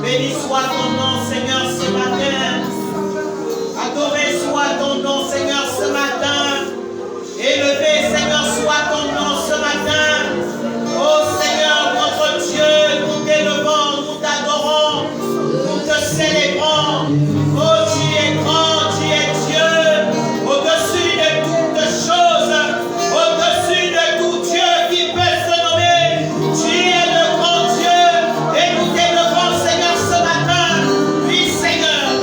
Béni soit ton nom, Seigneur, ce matin. Adoré soit ton nom, Seigneur, ce matin. Élevé, Seigneur, soit ton nom ce matin. Oh Seigneur, notre Dieu, nous t'élevons, nous t'adorons, nous te célébrons. Oh, tu es grand, tu es Dieu, au-dessus de toutes choses, au-dessus de tout Dieu qui peut se nommer. Tu es le grand Dieu et nous t'élevons, Seigneur, ce matin. Oui, Seigneur.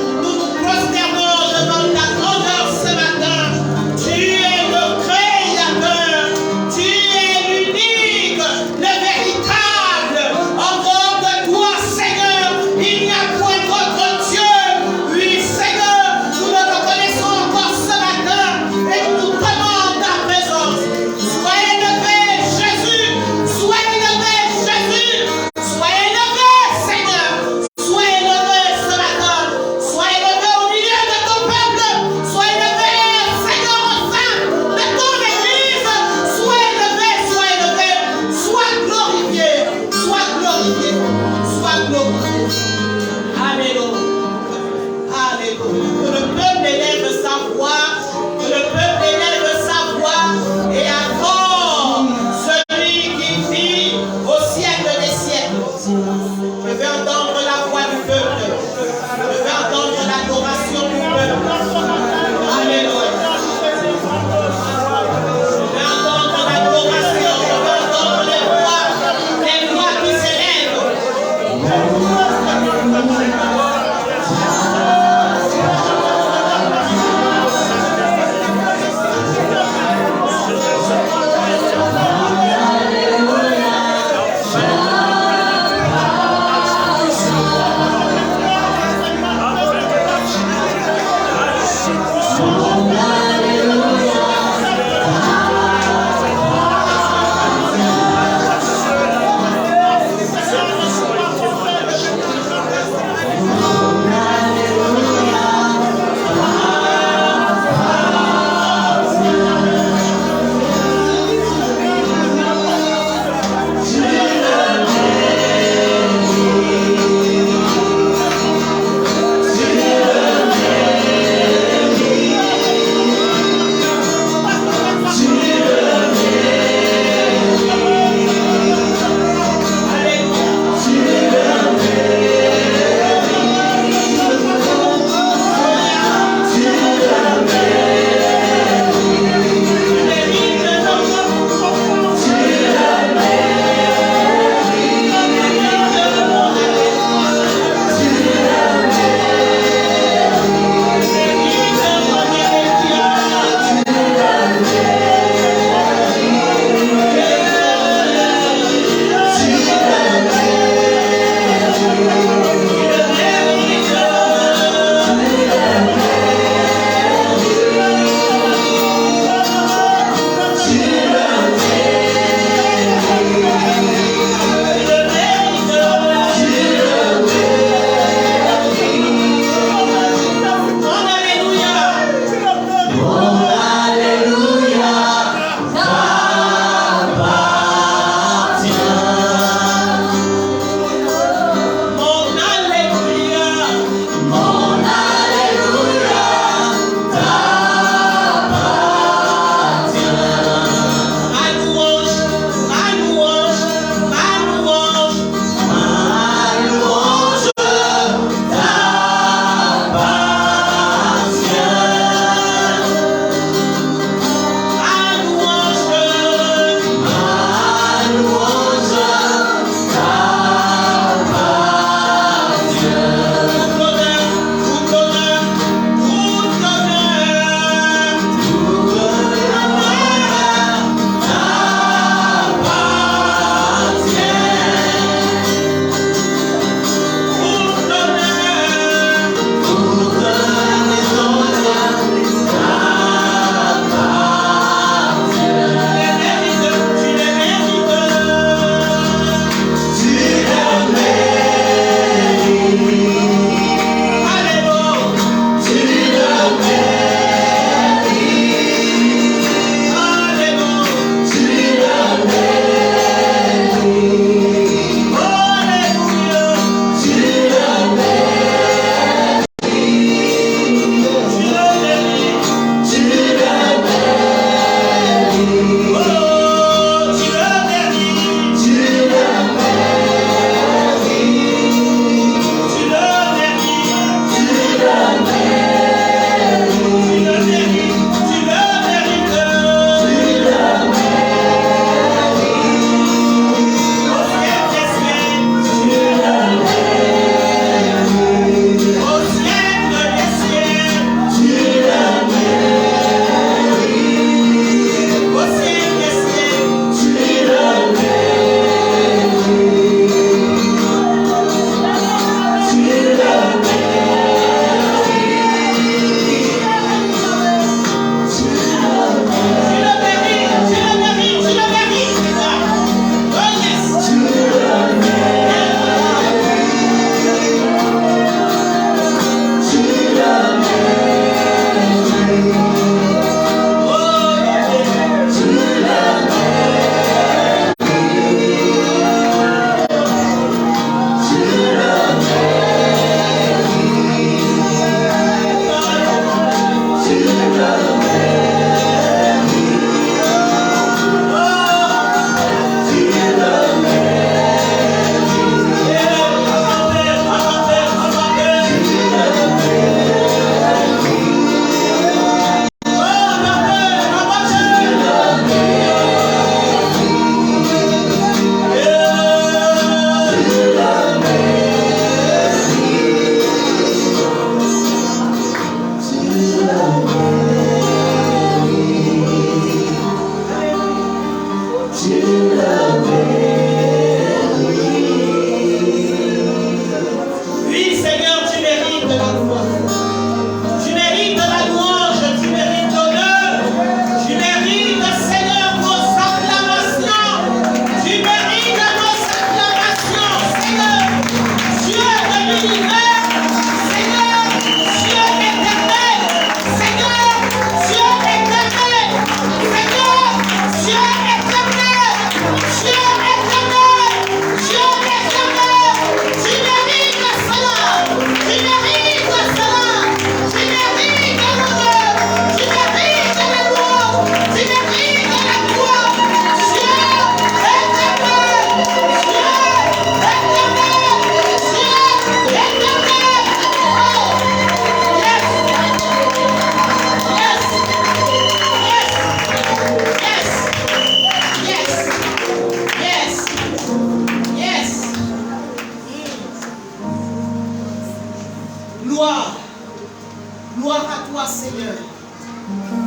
Gloire à toi, Seigneur.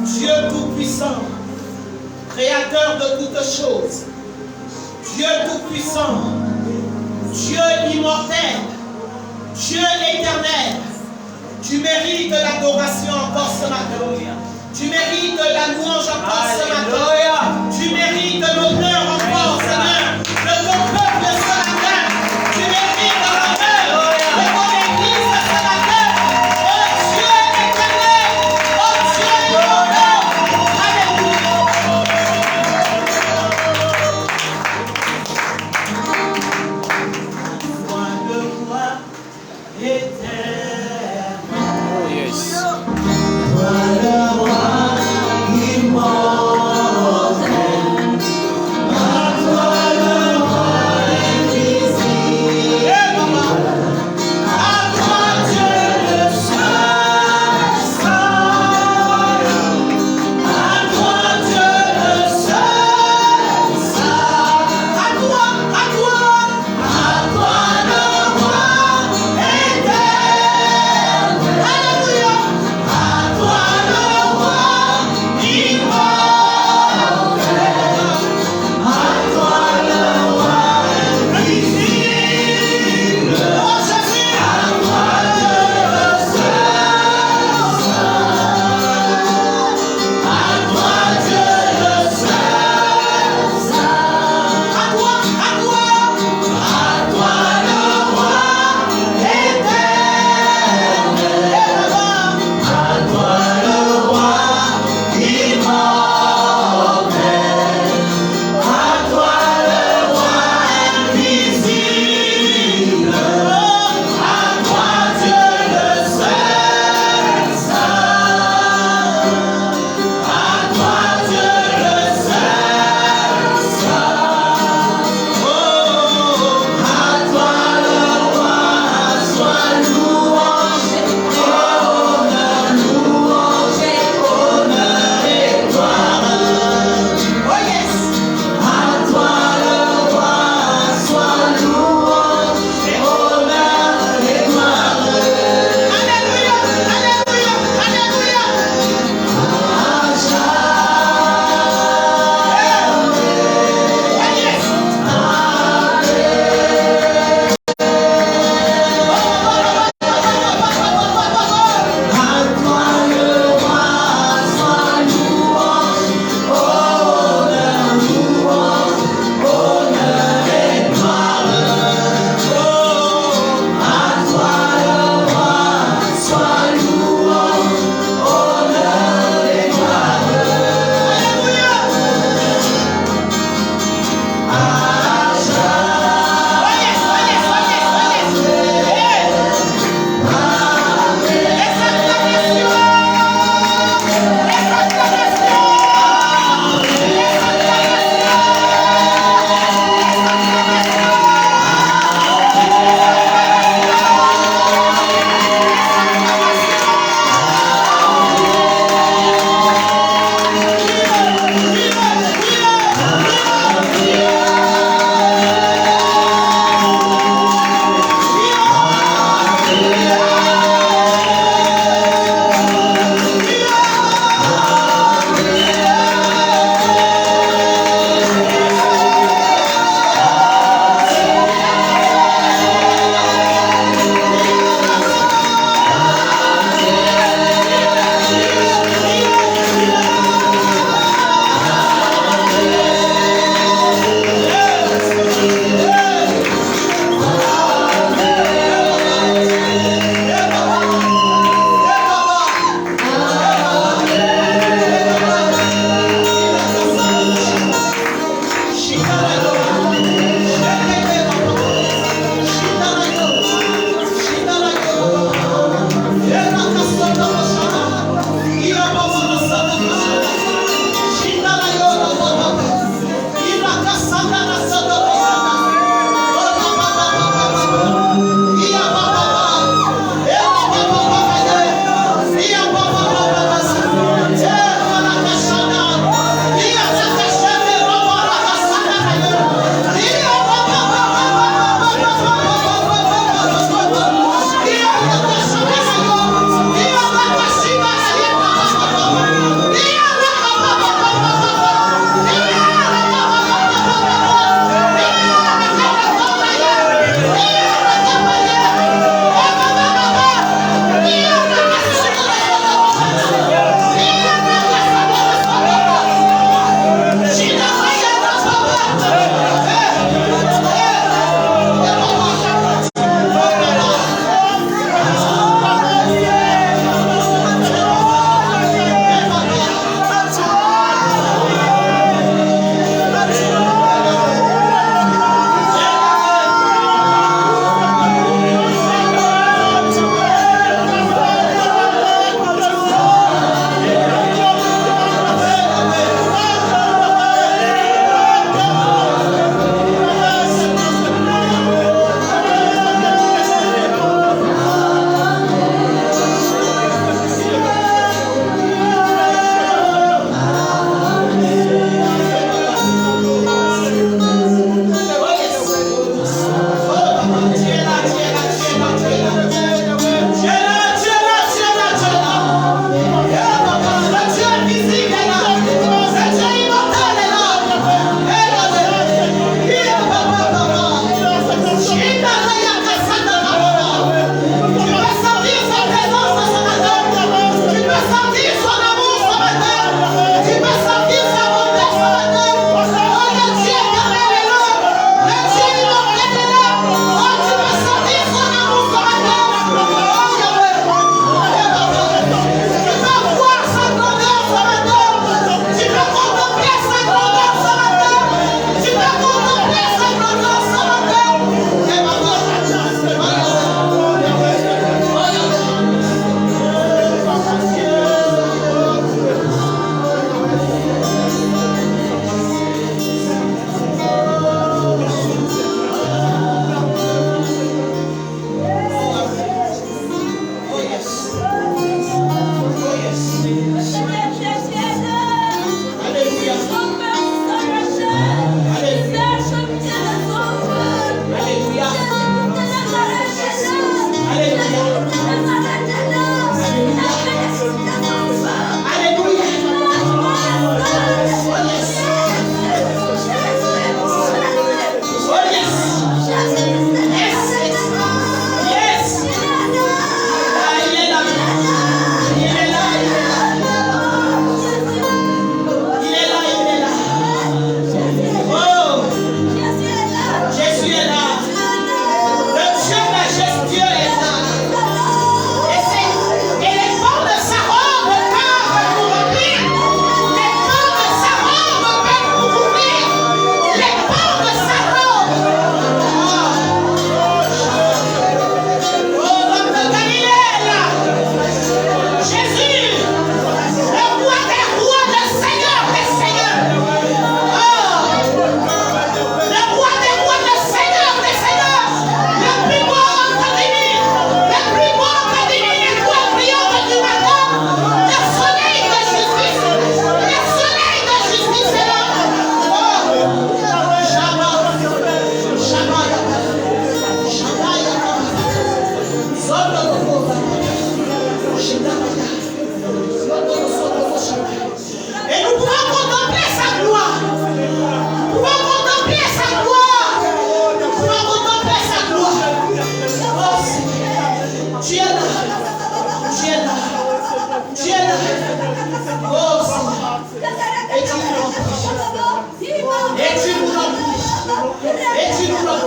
Dieu Tout-Puissant, Créateur de toutes choses. Dieu Tout-Puissant, Dieu immortel, Dieu éternel. Tu mérites l'adoration encore ce matin. Tu mérites la louange encore ce matin. Tu mérites l'honneur encore, Seigneur, de ton peuple ce matin. Tu mérites l'honneur de ton église ce matin. Oh Dieu éternel, oh Dieu immortel. Alléluia. Sois le roi éternel. Oh yes. Sois le roi immortel.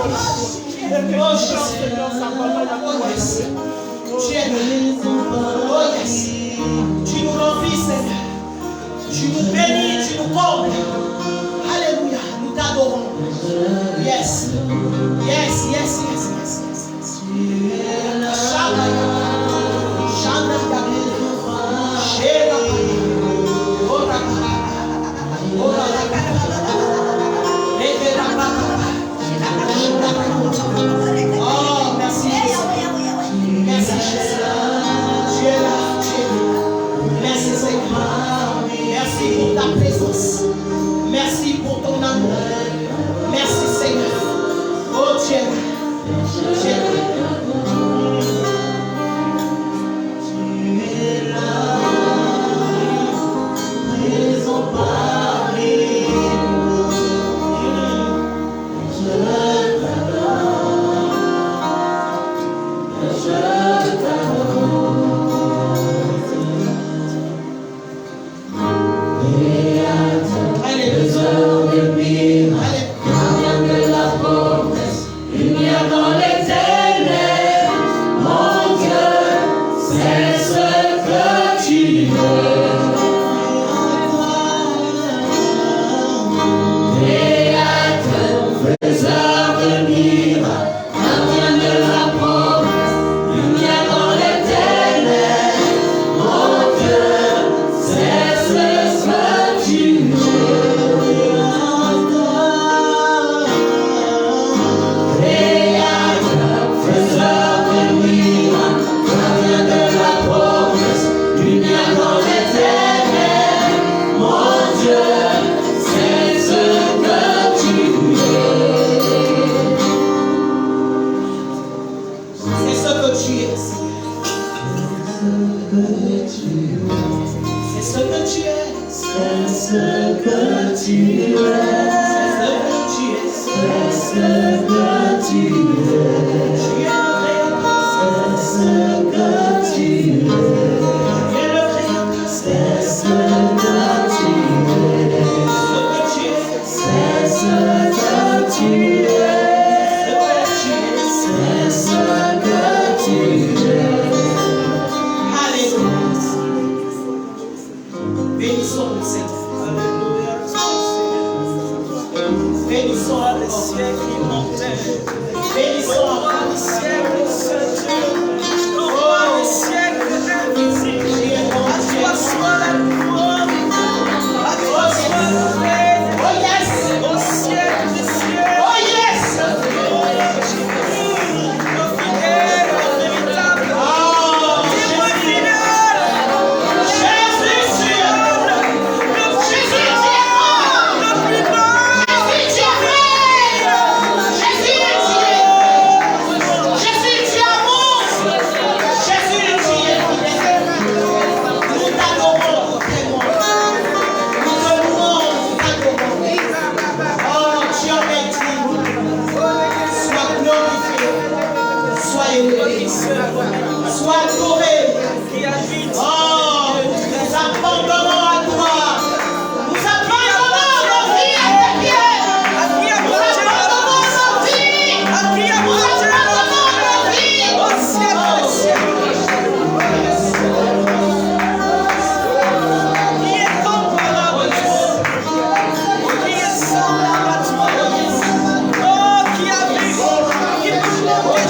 Oh, yes. Tu es oh, yes. Tu nous remplis, Seigneur. Tu nous bénis, tu nous combles. Alléluia. Nous t'adorons. Yes. Yes, yes, yes, yes, yes. Oh, merci Jésus. Merci Jésus. Tu es là, tu es là. Merci Seigneur. Merci pour ta présence. Merci pour ton amour. Merci Seigneur. Oh, tu es là. Tu es là.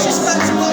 Jusqu'à toi.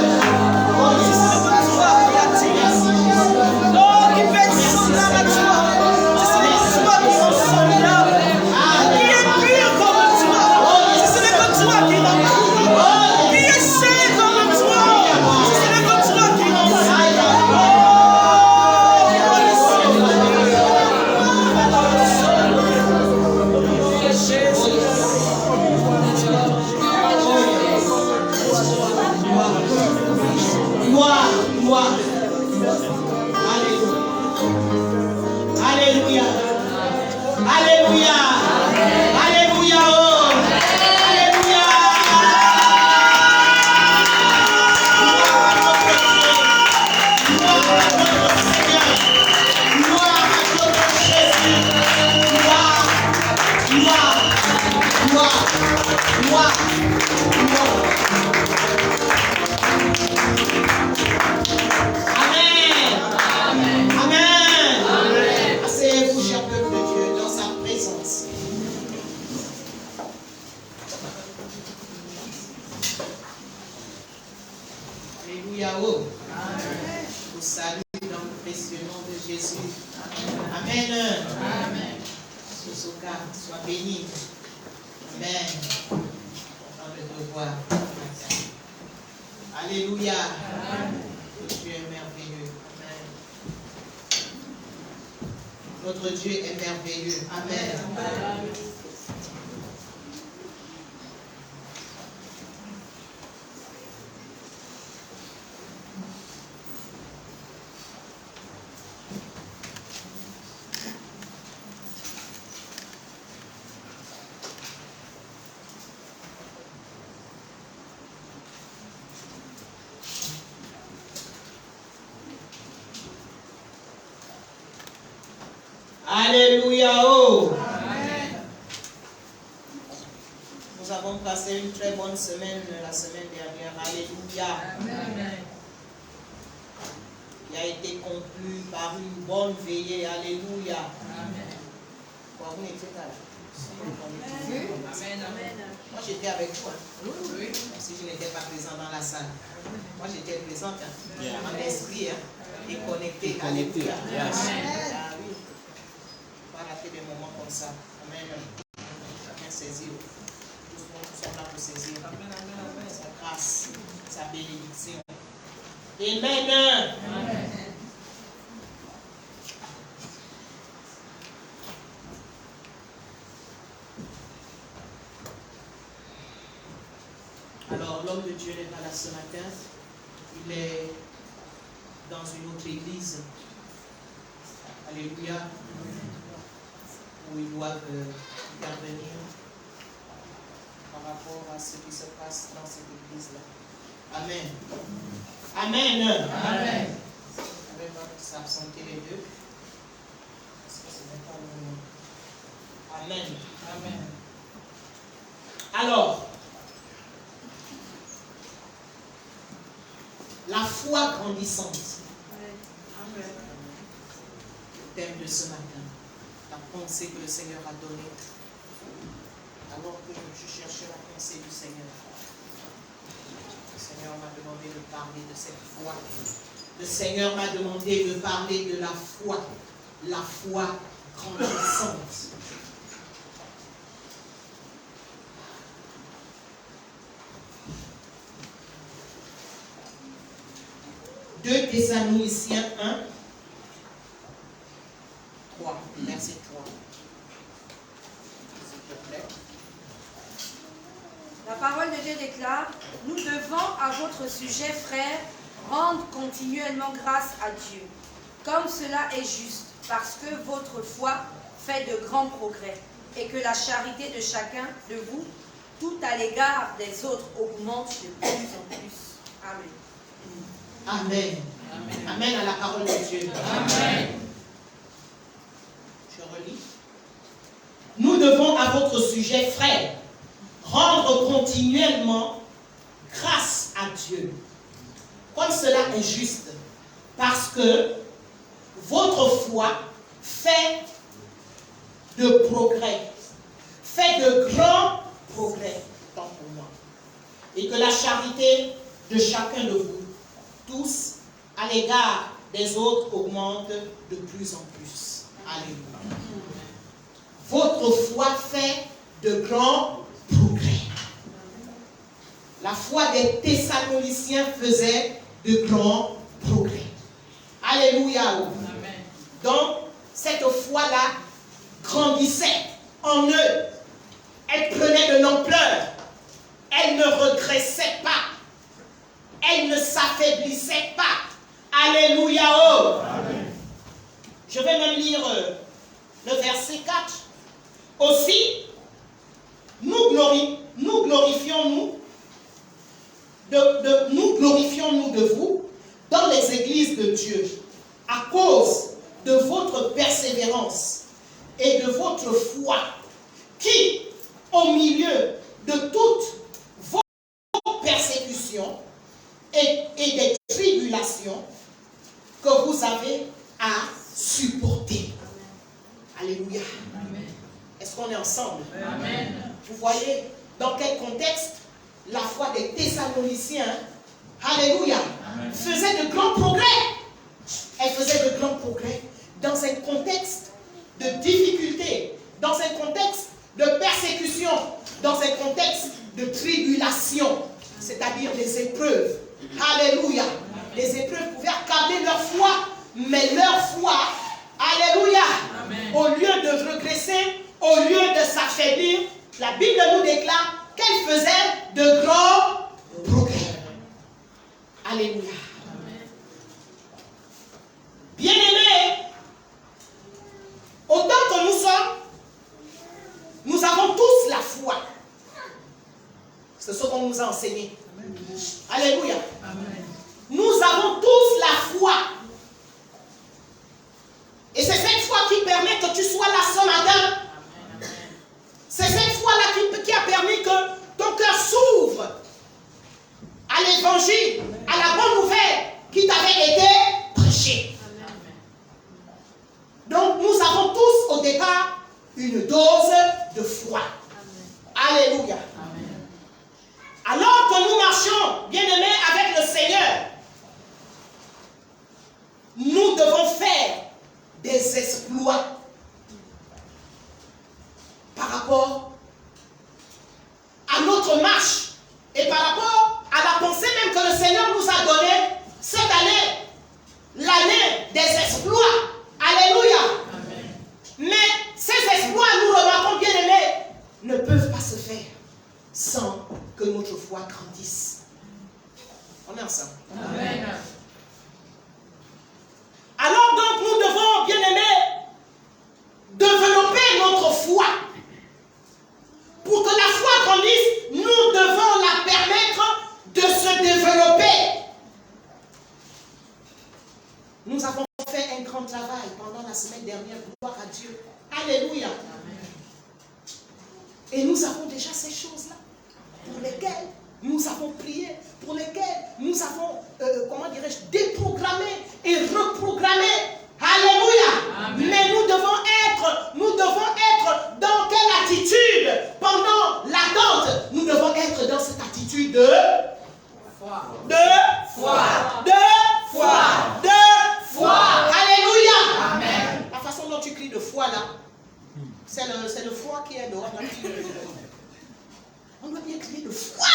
Alléluia. Oh. Je vous salue dans le précieux nom de Jésus. Amen. Amen. Sosoka, sois béni. Amen. Content de te voir. Alléluia. Amen. Dieu est merveilleux. Amen. Notre Dieu est merveilleux. Amen. Amen. Alléluia. Oh. Amen. Nous avons passé une très bonne semaine la semaine dernière. Alléluia. Amen. Qui a été conclue par une bonne veillée. Alléluia. Amen. Vous n'étiez pas là. Amen. Amen. Moi j'étais avec toi. Oui. Si je n'étais pas présent dans la salle. Moi j'étais présente. Mon esprit est connecté. Alléluia. Amen. Rater des moments comme ça. Amen. Chacun saisir. Tous sont là pour saisir. Sa grâce, sa bénédiction. Amen. Amen. Alors, l'homme de Dieu n'est pas là ce matin. Il est dans une autre église. Alléluia. Où ils doivent intervenir par rapport à ce qui se passe dans cette église-là. Amen. Amen. Amen. Je ne vais pas s'absenter les deux. Parce que ce n'est pas le moment. Amen. Amen. Alors, la foi grandissante. Amen. Le thème de ce matin. La pensée que le Seigneur a donnée, alors que je cherchais la pensée du Seigneur. Le Seigneur m'a demandé de parler de cette foi. Le Seigneur m'a demandé de parler de la foi grandissante. Deux Thessaloniciens 1. 3, verset 3. S'il te plaît. La parole de Dieu déclare: nous devons à votre sujet, frères, rendre continuellement grâce à Dieu, comme cela est juste, parce que votre foi fait de grands progrès, et que la charité de chacun de vous, tout à l'égard des autres, augmente de plus en plus. Amen. Amen. Amen. Amen à la parole de Dieu. Amen. Nous devons à votre sujet, frères, rendre continuellement grâce à Dieu, comme cela est juste, parce que votre foi fait de progrès, fait de grands progrès, tant pour moi, et que la charité de chacun de vous, tous, à l'égard des autres, augmente de plus en plus. Alléluia. Votre foi fait de grands progrès. La foi des Thessaloniciens faisait de grands progrès. Alléluia. Amen. Donc, cette foi-là grandissait en eux. Elle prenait de l'ampleur. Elle ne regressait pas. Elle ne s'affaiblissait pas. Alléluia. Amen. Je vais même lire le verset 4. Aussi, nous glorifions-nous de vous dans les églises de Dieu à cause de votre persévérance et de votre foi qui, au milieu de toutes vos persécutions et des tribulations que vous avez à supporter. Alléluia. Amen. Est-ce qu'on est ensemble? Amen. Vous voyez dans quel contexte la foi des Thessaloniciens, alléluia, faisait de grands progrès. Elle faisait de grands progrès dans un contexte de difficulté, dans un contexte de persécution, dans un contexte de tribulation, c'est-à-dire des épreuves. Alléluia. Les épreuves pouvaient accabler leur foi, mais leur foi, alléluia, au lieu de regresser, au lieu de s'affaiblir, la Bible nous déclare qu'elle faisait de grands progrès. Alléluia. Bien-aimés, autant que nous sommes, nous avons tous la foi. C'est ce qu'on nous a enseigné. Alléluia. Nous avons tous la foi. Et c'est cette foi qui permet que tu sois là ce matin. C'est cette foi-là qui a permis que ton cœur s'ouvre à l'évangile, à la bonne nouvelle qui t'avait été prêchée. Donc nous avons tous au départ une dose de foi. Alléluia. Alors que nous marchons, bien-aimés, avec le Seigneur, nous devons faire des exploits par rapport à notre marche et par rapport à la pensée même que le Seigneur nous a donnée cette année, l'année des exploits. Alléluia. Amen. Mais ces exploits, nous remarquons, bien aimés, ne peuvent pas se faire sans que notre foi grandisse. On est ensemble. Amen. Alors donc nous devons, bien aimés, développer notre foi. Pour que la foi grandisse, nous devons la permettre de se développer. Nous avons fait un grand travail pendant la semaine dernière, gloire à Dieu. Alléluia. Et nous avons déjà ces choses-là, pour lesquelles nous avons prié, pour lesquelles nous avons, comment dirais-je, déprogrammé et reprogrammé. Alléluia. Amen. Mais nous devons être dans quelle attitude pendant l'attente? Nous devons être dans cette attitude de foi. Alléluia. Amen. La façon dont tu cries de foi là, c'est le foi qui est dehors. On doit bien crier de foi.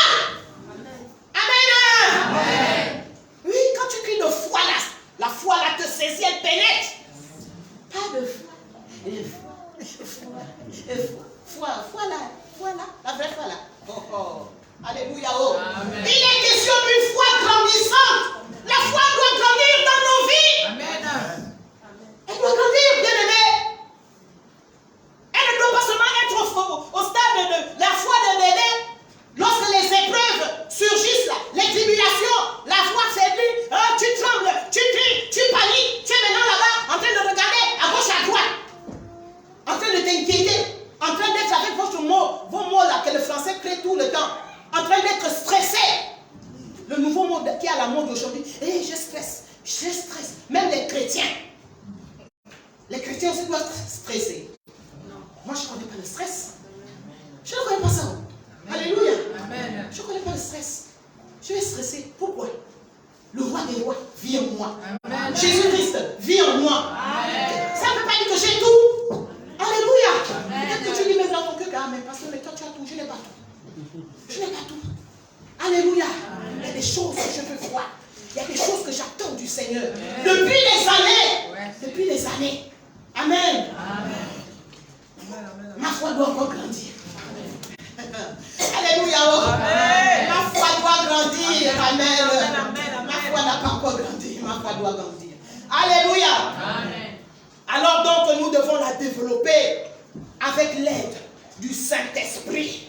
Amen. Oui, quand tu cries de foi là, la foi là te saisit, elle pénètre. Pas de foi. Foi là, la vraie foi là. Oh. Alléluia. Oh. Il est question d'une foi grandissante. La foi doit grandir dans nos vies. Amen. Elle doit grandir, bien aimé. Elle ne doit pas seulement être au stade de la foi de bébé. Lorsque les épreuves surgissent, là, les tribulations, la foi faiblit, tu trembles, tu cries, tu paniques, tu es maintenant là-bas en train de regarder à gauche, à droite, en train de t'inquiéter, en train d'être avec vos mots là que le français crée tout le temps, en train d'être stressé. Le nouveau mot qui est à la mode aujourd'hui, je stresse. Même les chrétiens aussi doivent stresser. Non. Moi je ne connais pas le stress. Je ne connais pas ça. Alléluia. Amen. Je ne connais pas le stress. Je vais stresser. Pourquoi? Le roi des rois vit en moi. Jésus-Christ vit en moi. Amen. Ça ne veut pas dire que j'ai tout. Alléluia. Peut-être que tu dis même dans ton cœur, mais pasteur, mais toi tu as tout. Je n'ai pas tout. Je n'ai pas tout. Alléluia. Amen. Il y a des choses que je veux voir. Il y a des choses que j'attends du Seigneur. Amen. Depuis des années. Depuis des années. Amen. Amen. Ma foi doit encore grandir. Alléluia. Amen. Ma foi doit grandir. Amen. Ma foi n'a pas encore grandi. Ma foi doit grandir. Alléluia. Amen. Alors donc nous devons la développer avec l'aide du Saint-Esprit.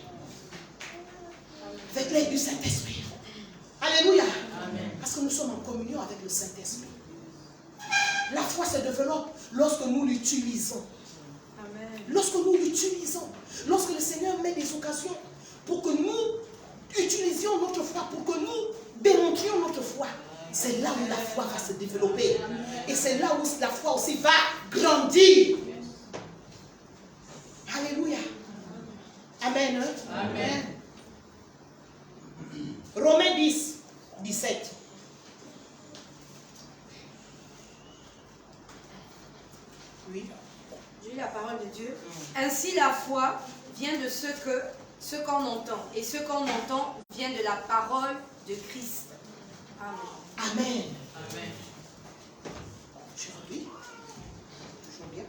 Avec l'aide du Saint-Esprit. Alléluia. Amen. Parce que nous sommes en communion avec le Saint-Esprit. La foi se développe lorsque nous l'utilisons. Lorsque nous l'utilisons, lorsque le Seigneur met des occasions pour que nous utilisions notre foi, pour que nous démontrions notre foi, c'est là où la foi va se développer. Et c'est là où la foi aussi va grandir. Alléluia. Amen. Amen. Romains 10, 17. Oui. Je lis la parole de Dieu. Ainsi la foi vient de ce qu'on entend. Et ce qu'on entend vient de la parole de Christ. Amen. Amen. Amen. Je relis. Toujours bien.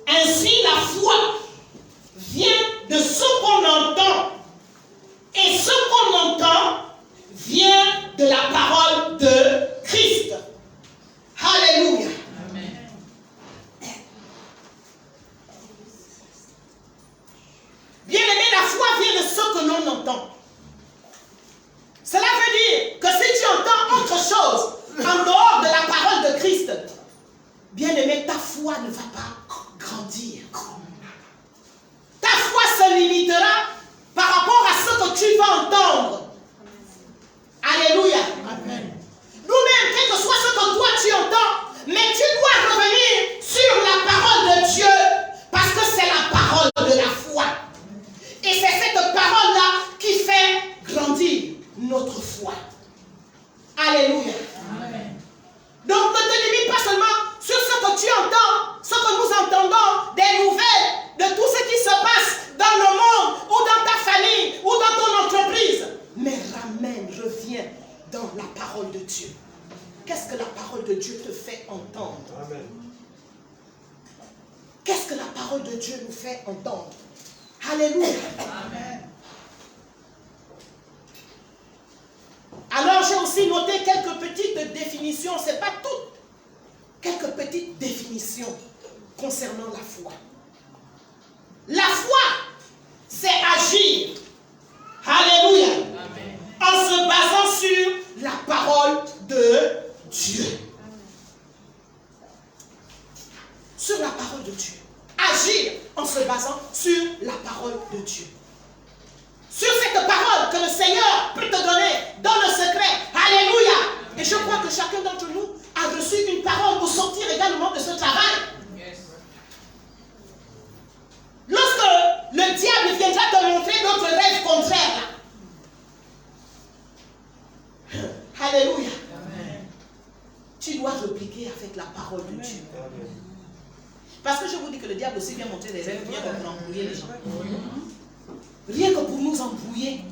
Ainsi la foi vient de ce qu'on entend. Et ce qu'on entend vient de la parole de Christ. Alléluia. Amen. Bien-aimé, la foi vient de ce que l'on entend. Cela veut dire que si tu entends autre chose en dehors de la parole de Christ, bien-aimé, ta foi ne va pas grandir. Ta foi se limitera par rapport à ce que tu vas entendre. Alléluia. Amen. Nous-mêmes, quel que soit ce que toi tu entends, mais tu dois revenir sur la parole de Dieu, parce que c'est la parole de la foi. Et c'est cette parole-là qui fait grandir notre foi. Alléluia. Amen. Donc ne te limite pas seulement sur ce que tu entends, ce que nous entendons, des nouvelles, de tout ce qui se passe dans le monde, ou dans ta famille, ou dans ton entreprise. Mais ramène, reviens dans la parole de Dieu. Qu'est-ce que la parole de Dieu te fait entendre? Amen. Qu'est-ce que la parole de Dieu nous fait entendre? Alléluia. Amen. Alors j'ai aussi noté quelques petites définitions, ce n'est pas toutes, quelques petites définitions concernant la foi. La foi, c'est agir. Alléluia. Amen. En se basant sur la parole de Dieu. Sur la parole de Dieu. Agir en se basant sur la parole de Dieu. Sur cette parole que le Seigneur peut te donner dans le secret. Alléluia. Et je crois que chacun d'entre nous a reçu une parole pour sortir également de ce travail. Yes. Lorsque le diable viendra te montrer notre rêve contraire, alléluia. Amen. Tu dois répliquer avec la parole de Dieu. Amen. Parce que je vous dis que le diable aussi vient montrer des rêves, rien que pour embrouiller les gens. Rien que pour nous embrouiller,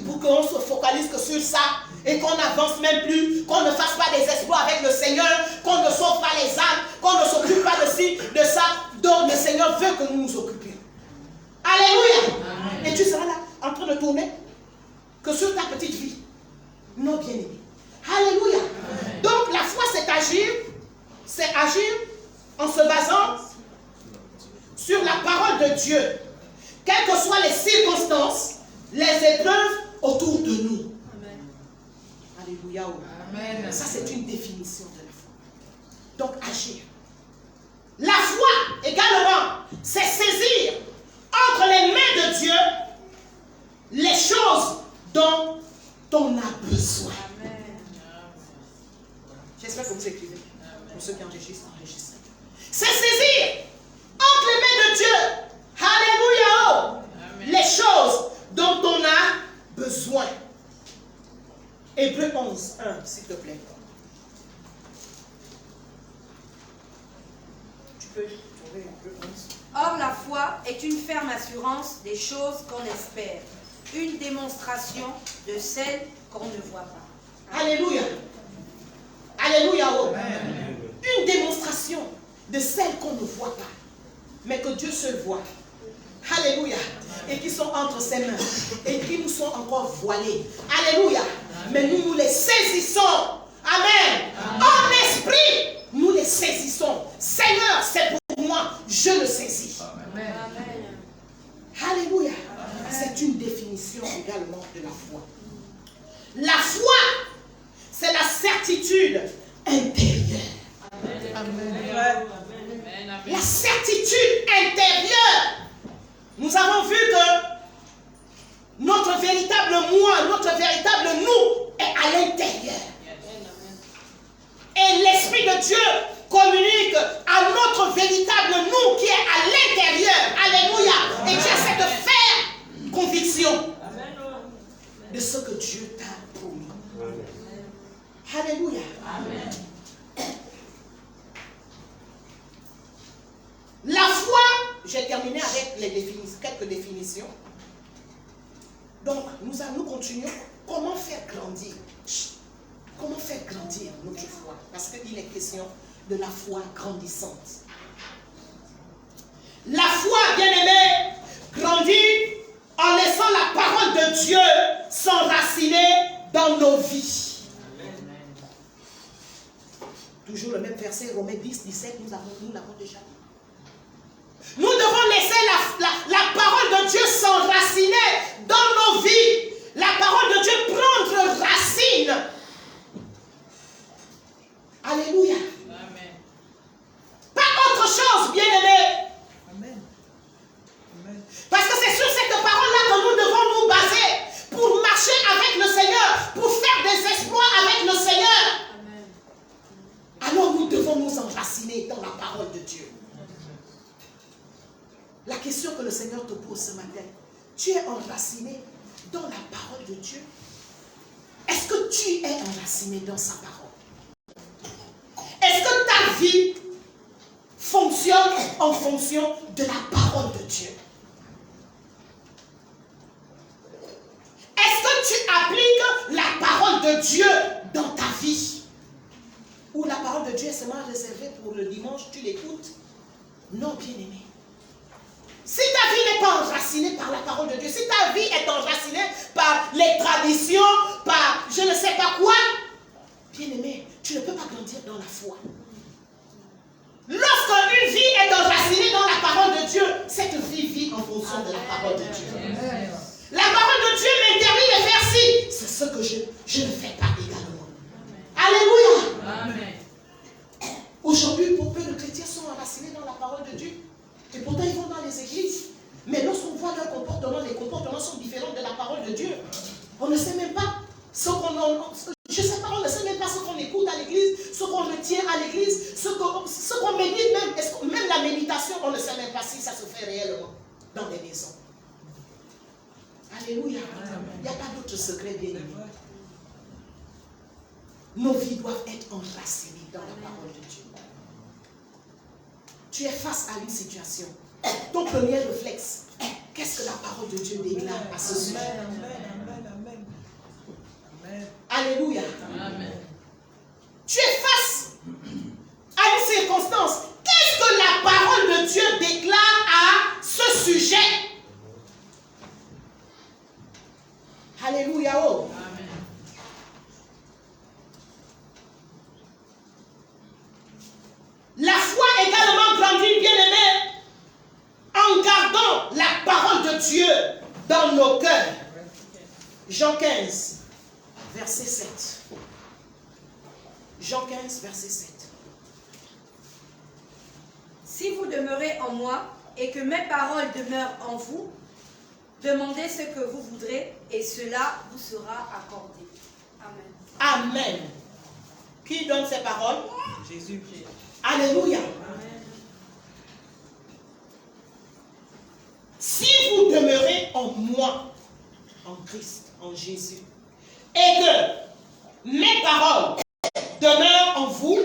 pour qu'on se focalise que sur ça et qu'on n'avance même plus, qu'on ne fasse pas des exploits avec le Seigneur, qu'on ne sauve pas les âmes, qu'on ne s'occupe pas de ci, de ça, dont le Seigneur veut que nous nous occupions. Alléluia. Amen. Et tu seras là en train de tourner que sur ta petite vie. Non, bien-aimé. Alléluia. Amen. Donc la foi, c'est agir en se basant sur la parole de Dieu. Quelles que soient les circonstances, les épreuves autour de nous. Amen. Alléluia. Amen. Ça, c'est une définition de la foi. Donc, agir. La foi, également, c'est saisir entre les mains de Dieu les choses dont on a besoin. Amen. J'espère que vous écrivez. Pour ceux qui enregistrent, enregistrez. C'est saisir entre les mains de Dieu. Alléluia. Amen. Les choses dont on a besoin. Hébreux 11, 1, s'il te plaît. Tu peux trouver Hébreux 11. Or, la foi est une ferme assurance des choses qu'on espère, une démonstration de celles qu'on ne voit pas. Alléluia. Alléluia. Amen. Une démonstration de celles qu'on ne voit pas, mais que Dieu seul voit. Alléluia. Et qui sont entre ses mains et qui nous sont encore voilés. Alléluia. Mais nous les saisissons. Amen. En esprit, nous les saisissons. Seigneur, c'est pour moi, je le saisis. Amen. Alléluia. C'est une définition également de la foi. La foi, c'est la certitude intérieure. Amen. La certitude intérieure. Nous avons vu que notre véritable moi, notre véritable nous est à l'intérieur. Et l'Esprit de Dieu communique à notre véritable nous qui est à l'intérieur. Alléluia. Et Dieu a cette Amen. La foi, j'ai terminé avec quelques définitions. Donc, nous continuons. Comment faire grandir? Comment faire grandir notre foi? Parce qu'il est question de la foi grandissante. La foi, bien-aimée, grandit en laissant la parole de Dieu s'enraciner dans nos vies. Amen. Toujours le même verset, Romains 10, 17, nous l'avons déjà dit. Nous devons laisser la parole de Dieu s'enraciner dans nos vies. La parole de Dieu prendre racine. Alléluia. Amen. Pas autre chose, bien-aimé. Amen. Amen. Parce que c'est sur cette parole-là que nous devons nous baser pour marcher avec le Seigneur, pour faire des exploits avec le Seigneur. Amen. Alors nous devons nous enraciner dans la parole de Dieu. La question que le Seigneur te pose ce matin, tu es enraciné dans la parole de Dieu? Est-ce que tu es enraciné dans sa parole? Est-ce que ta vie fonctionne en fonction de la parole de Dieu? Est-ce que tu appliques la parole de Dieu dans ta vie? Ou la parole de Dieu est seulement réservée pour le dimanche, tu l'écoutes? Non, bien-aimé. Si ta vie n'est pas enracinée par la parole de Dieu, si ta vie est enracinée par les traditions, par je ne sais pas quoi, bien-aimé, tu ne peux pas grandir dans la foi. Lorsqu'une vie est enracinée dans la parole de Dieu, cette vie vit en fonction de la parole de Dieu. La parole de Dieu m'interdit de faire ci. C'est ce que je ne fais pas également. Alléluia. Amen. Aujourd'hui, pour peu de chrétiens sont enracinés dans la parole de Dieu. Et pourtant, ils vont dans les églises. Mais lorsqu'on voit leur comportement, les comportements sont différents de la parole de Dieu. On ne sait même pas ce qu'on on ne sait même pas ce qu'on écoute à l'église, ce qu'on retient à l'église, ce qu'on médite même. Même la méditation, on ne sait même pas si ça se fait réellement dans les maisons. Alléluia. Il n'y a pas d'autre secret, bien aimé. Nos vies doivent être enracinées dans la parole de Dieu. Tu es face à une situation. Ton premier réflexe, qu'est-ce que la parole de Dieu déclare à ce sujet? Amen. Alléluia. Amen. Tu es face à une circonstance. Qu'est-ce que la parole de Dieu déclare à ce sujet? Alléluia. Oh. Amen. La foi également grandit, bien-aimé, en gardant la parole de Dieu dans nos cœurs. Jean 15, verset 7. Jean 15, verset 7. Si vous demeurez en moi et que mes paroles demeurent en vous, demandez ce que vous voudrez et cela vous sera accordé. Amen. Amen. Qui donne ces paroles? Jésus. Alléluia. Amen. Si vous demeurez en moi, en Christ, en Jésus, et que mes paroles demeurent en vous,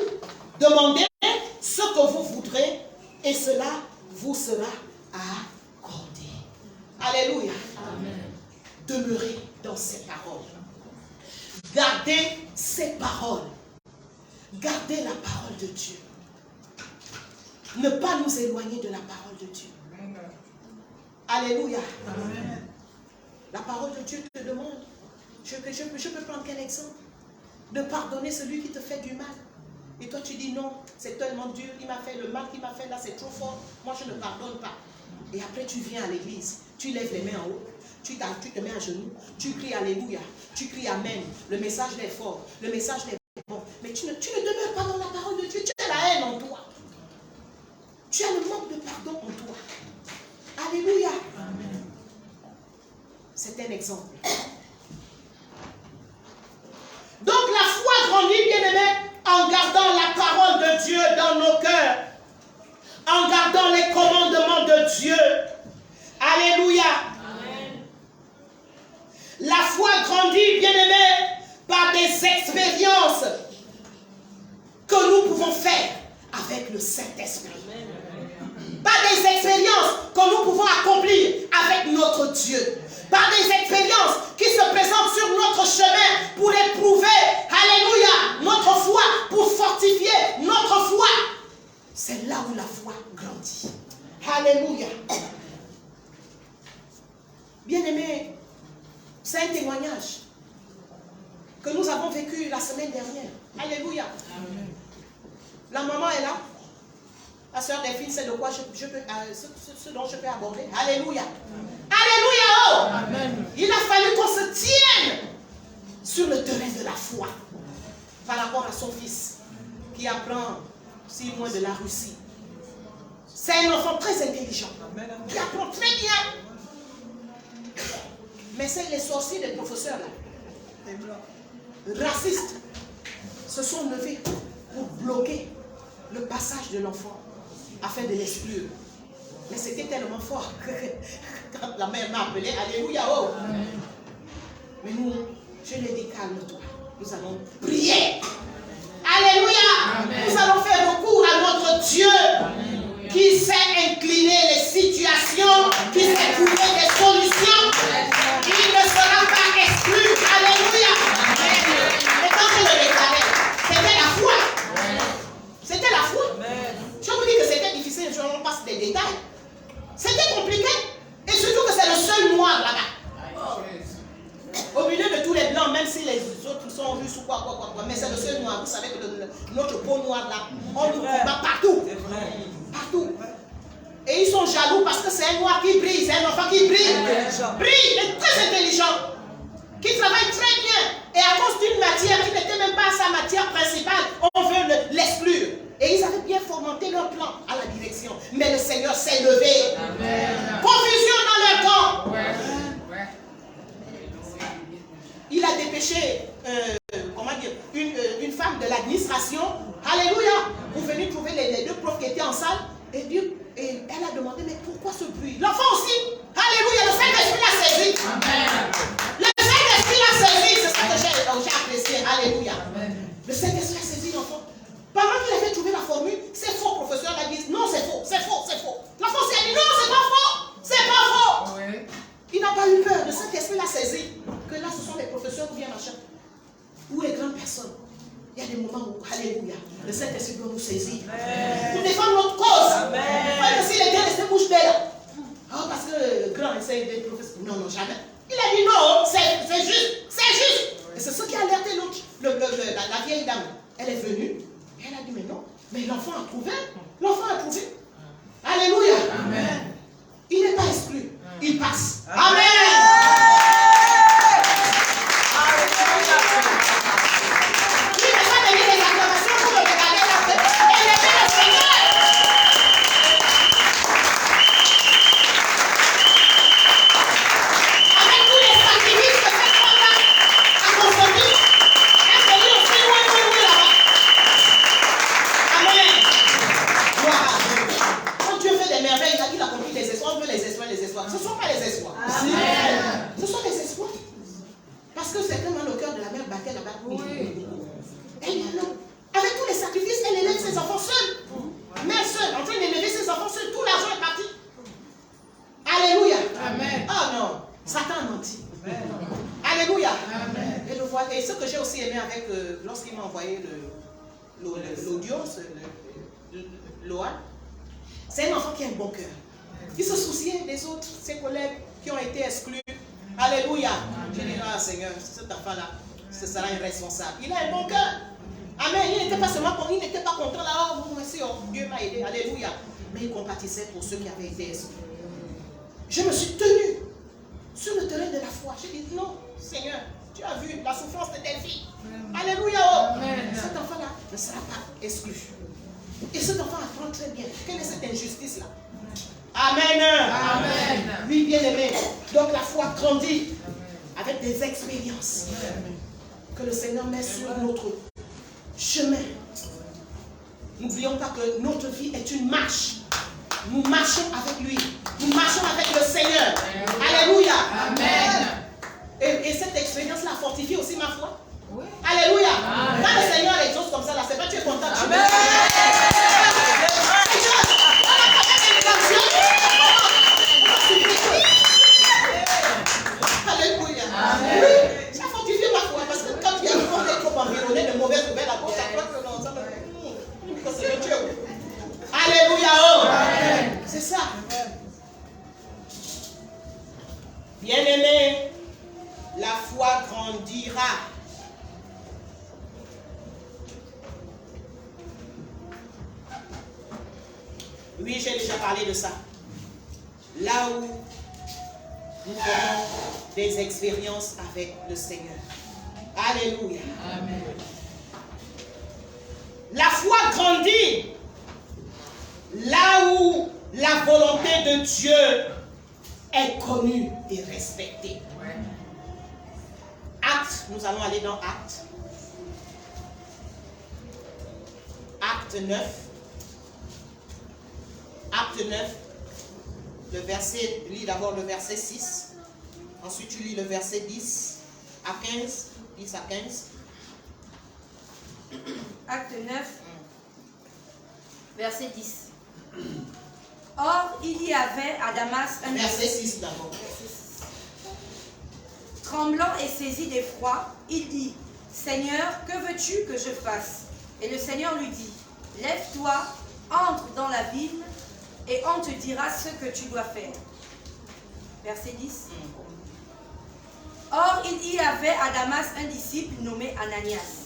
demandez ce que vous voudrez et cela vous sera accordé. Alléluia. Amen. Demeurez dans ces paroles. Gardez ces paroles. Gardez la parole de Dieu. Ne pas nous éloigner de la parole de Dieu. Alléluia. Amen. La parole de Dieu te demande, je peux prendre quel exemple? De pardonner celui qui te fait du mal. Et toi tu dis non, c'est tellement dur, il m'a fait le mal qu'il m'a fait là, c'est trop fort, moi je ne pardonne pas. Et après tu viens à l'église, tu lèves les mains en haut, tu te mets à genoux, tu cries Alléluia, tu cries Amen, le message est fort, le message est bon, mais tu ne demeures pas dans la parole de Dieu, tu as la haine en toi. Tu as le manque de pardon en toi. Alléluia. Amen. C'est un exemple. Donc la foi grandit, bien-aimé, en gardant la parole de Dieu dans nos cœurs, en gardant les commandements de Dieu. Alléluia. Amen. La foi grandit, bien-aimé, par des expériences Dieu. Par des expériences qui se présentent sur notre chemin pour éprouver, alléluia, notre foi, pour fortifier notre foi. C'est là où la foi grandit. Alléluia. Bien-aimés, c'est un témoignage que nous avons vécu la semaine dernière. Alléluia. Amen. La maman est là. La sœur Delphine, c'est de quoi ce dont je peux aborder. Alléluia. Amen. Alléluia. Oh. Amen. Il a fallu qu'on se tienne sur le terrain de la foi par rapport à son fils qui apprend 6 mois de la Russie. C'est un enfant très intelligent. Amen. Qui apprend très bien. Mais c'est les sorciers des professeurs là, racistes, se sont levés pour bloquer le passage de l'enfant afin de l'exclure. Mais c'était tellement fort que quand la mère m'a appelé, alléluia, oh. Mais nous, je l'ai dit, calme-toi. Nous allons prier. Alléluia. Amen. Nous allons faire recours à notre Dieu. Amen. Qui sait incliner les situations, qui sait trouver des solutions. Il ne sera pas exclu. Alléluia. Amen. Et quand je le déclarais, c'était la foi. C'était la foi. Je vous dis que c'était difficile, je ne passe des détails. C'était compliqué. Et surtout que c'est le seul noir là-bas. Au milieu de tous les blancs, même si les autres sont russes ou quoi. Mais c'est le seul noir. Vous savez que notre peau noire là, on nous combat partout. Partout. Et ils sont jaloux parce que c'est un noir qui brille, c'est un enfant qui brille. Brille, il est très intelligent. Qui travaille très bien. Et à cause d'une matière qui n'était même pas sa matière principale, on veut l'exclure. Et ils avaient bien fomenté leur plan à la direction. Mais le Seigneur s'est levé. Amen. Confusion dans leur camp. Il a dépêché une femme de l'administration. Alléluia. Pour venir trouver les 2 profs qui étaient en salle. Et elle a demandé, mais pourquoi ce bruit? L'enfant aussi. Alléluia. Le Saint-Esprit l'a saisi. Amen. Le Saint-Esprit l'a saisi. C'est ça que j'ai apprécié. Alléluia. Amen. Le Saint-Esprit a saisi l'enfant. Pendant qu'il avait trouvé la formule, ces faux professeurs là disent, non, c'est faux, c'est faux, c'est faux. L'enfant s'est dit, non, c'est pas faux, c'est pas faux. Oui. Il n'a pas eu peur. Le Saint-Esprit l'a saisi. Que là, ce sont les professeurs ou bien machin. Ou les grandes personnes. Il y a des moments où, alléluia, le Saint-Esprit doit nous saisir. Pour défendre notre cause. Même si les gars restaient bouche bée là. Oh, parce que le grand essaie d'être professeur. Non, non, jamais. Il a dit non, c'est juste, c'est juste. Et c'est ce qui a alerté l'autre, la vieille dame. Elle est venue. Et elle a dit, mais non, mais l'enfant a trouvé. L'enfant a trouvé. Alléluia. Amen. Il n'est pas exclu. Il passe. Amen. Il ne pas donner des acclamations pour le regarder là. Et lever le Seigneur. Avec tous les sacrifices que cette femme-là a consommés, elle se dit aussi loin là-bas. Amen. Gloire à Dieu. Quand Dieu fait des merveilles, il a compris les espoirs. On veut les espoirs, les espoirs. Ce ne sont pas les espoirs. Amen. Ce sont les espoirs. Parce que certainement le cœur de la mère battait là-bas. Oui. Elle est là. Avec tous les sacrifices, elle élève ses enfants seuls. Mère seule, en train d'élever ses enfants seuls. Tout l'argent est parti. Alléluia. Amen. Oh non, Satan a menti. Amen. Alléluia. Amen. Et, et ce que j'ai aussi aimé avec, lorsqu'il m'a envoyé l'audio, Loan, c'est un enfant qui a un bon cœur. Il se souciait des autres, ses collègues qui ont été exclus. Alléluia. Je dis, ah Seigneur, cet enfant-là, ce sera un responsable. Il a un bon cœur. Amen. Il n'était pas seulement il n'était pas content là, oh merci, oh, Dieu m'a aidé. Alléluia. Mais il compatissait pour ceux qui avaient été exclus. Je me suis tenu sur le terrain de la foi. J'ai dit, non, Seigneur, tu as vu la souffrance de tes filles. Alléluia. Oh. Cet enfant-là ne sera pas exclu. Et cet enfant apprend très bien. Quelle est cette injustice-là? Amen. Amen. Oui, bien aimé. Donc la foi grandit avec des expériences que le Seigneur met sur notre chemin. N'oublions pas que notre vie est une marche. Nous marchons avec lui. Nous marchons avec le Seigneur. Alléluia. Amen. Et cette expérience-là fortifie aussi ma foi. Oui. Alléluia. Amen. Quand le Seigneur exauce comme ça, là, c'est pas tu es content. Amen. Bien-aimé, la foi grandira. Oui, j'ai déjà parlé de ça. Là où nous faisons des expériences avec le Seigneur. Alléluia. Amen. La foi grandit là où la volonté de Dieu est connue et respectée. Acte, nous allons aller dans Acte. Acte 9. Acte 9. Le verset, lis d'abord le verset 6. Ensuite, tu lis le verset 10 à 15. 10 à 15. Acte 9, verset 10. Or, il y avait à Damas un Verset 6 d'abord. Tremblant et saisi d'effroi, il dit, Seigneur, que veux-tu que je fasse? Et le Seigneur lui dit, lève-toi, entre dans la ville, et on te dira ce que tu dois faire. Verset 10. Or, il y avait à Damas un disciple nommé Ananias.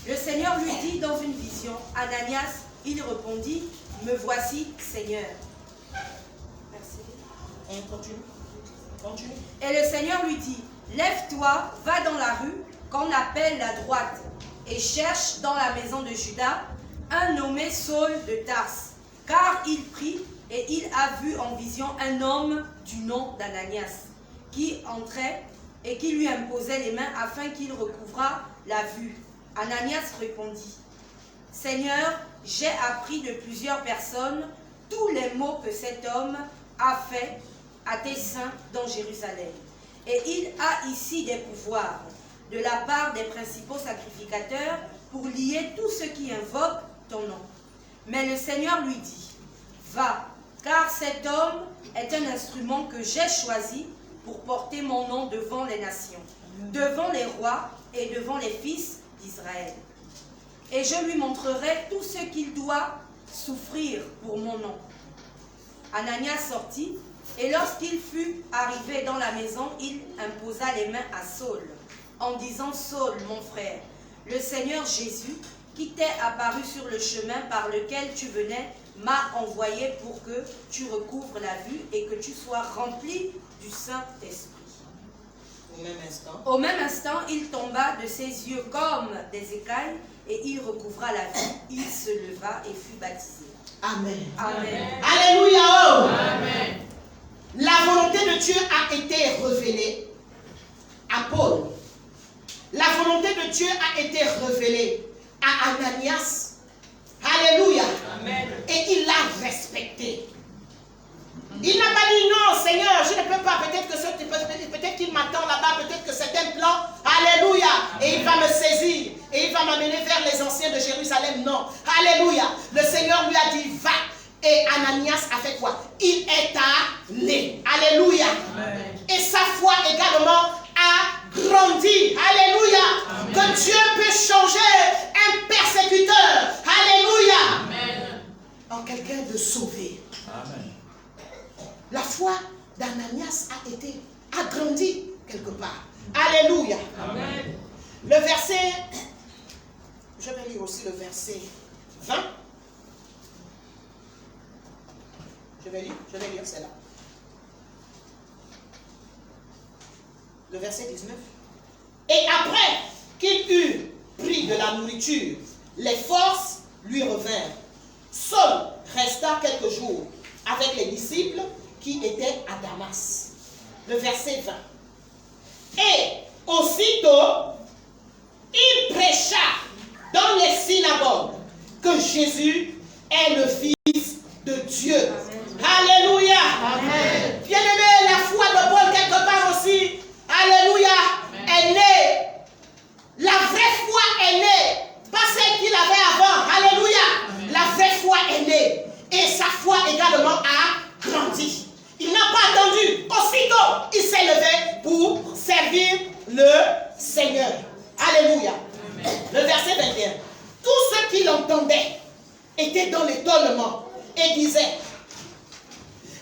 Le Seigneur lui dit dans une vision, Ananias, il répondit, me voici, Seigneur. Merci. Continue. Continue. Et le Seigneur lui dit, lève-toi, va dans la rue qu'on appelle la droite, et cherche dans la maison de Judas un nommé Saul de Tarse, car il prie et il a vu en vision un homme du nom d'Ananias, qui entrait et qui lui imposait les mains afin qu'il recouvrât la vue. Ananias répondit, Seigneur, j'ai appris de plusieurs personnes tous les maux que cet homme a fait à tes saints dans Jérusalem. Et il a ici des pouvoirs de la part des principaux sacrificateurs pour lier tous ceux qui invoquent ton nom. Mais le Seigneur lui dit, va, car cet homme est un instrument que j'ai choisi pour porter mon nom devant les nations, devant les rois et devant les fils d'Israël. Et je lui montrerai tout ce qu'il doit souffrir pour mon nom. Ananias sortit, et lorsqu'il fut arrivé dans la maison, il imposa les mains à Saul, en disant, Saul, mon frère, le Seigneur Jésus, qui t'est apparu sur le chemin par lequel tu venais, m'a envoyé pour que tu recouvres la vue et que tu sois rempli du Saint-Esprit. Au même instant, il tomba de ses yeux comme des écailles et il recouvra la vue. Il se leva et fut baptisé. Amen. Amen. Alléluia. Oh. Amen. La volonté de Dieu a été révélée à Paul. La volonté de Dieu a été révélée à Ananias. Alléluia. Amen. Et il l'a respecté. Il n'a pas dit non, Seigneur, je ne peux pas. Peut-être qu'il m'attend là-bas, peut-être que c'est un plan. Alléluia. Et il va me saisir. Et il va m'amener vers les anciens de Jérusalem. Non. Alléluia. Le Seigneur lui a dit, va. Et Ananias a fait quoi? Il est allé. Alléluia. Amen. Et sa foi également a grandi. Alléluia. Amen. Que Dieu peut changer un persécuteur. Alléluia. Amen. En quelqu'un de sauvé. Amen. La foi d'Ananias a grandi quelque part. Alléluia. Amen. Le verset, je vais lire aussi le verset 20. Je vais lire celle-là. Le verset 19. Et après qu'il eut pris de la nourriture, les forces lui revinrent. Saul resta quelques jours avec les disciples qui étaient à Damas. Le verset 20. Et aussitôt, il prêcha dans les synagogues que Jésus est le Fils de Dieu. Amen. Alléluia. Amen. Bien-aimé, la foi de Paul quelque part aussi, alléluia, est née. La vraie foi est née. Pas celle qu'il avait avant. Alléluia. Amen. La vraie foi est née. Et sa foi également a grandi. Il n'a pas attendu. Aussitôt, il s'est levé pour servir le Seigneur. Alléluia. Amen. Le verset 21. Tous ceux qui l'entendaient étaient dans l'étonnement et disaient,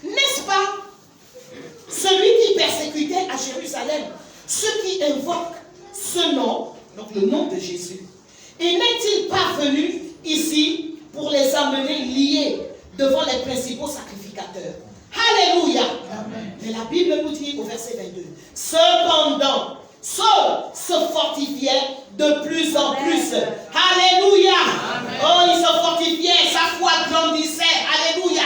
n'est-ce pas Jérusalem ceux qui invoquent ce nom, donc le nom de Jésus. Et n'est-il pas venu ici pour les amener liés devant les principaux sacrificateurs? Alléluia. Amen. Mais la Bible nous dit au verset 22, cependant, ceux se fortifiaient de plus en plus. Alléluia. Amen. Oh, ils se fortifiaient, sa foi grandissait. Alléluia.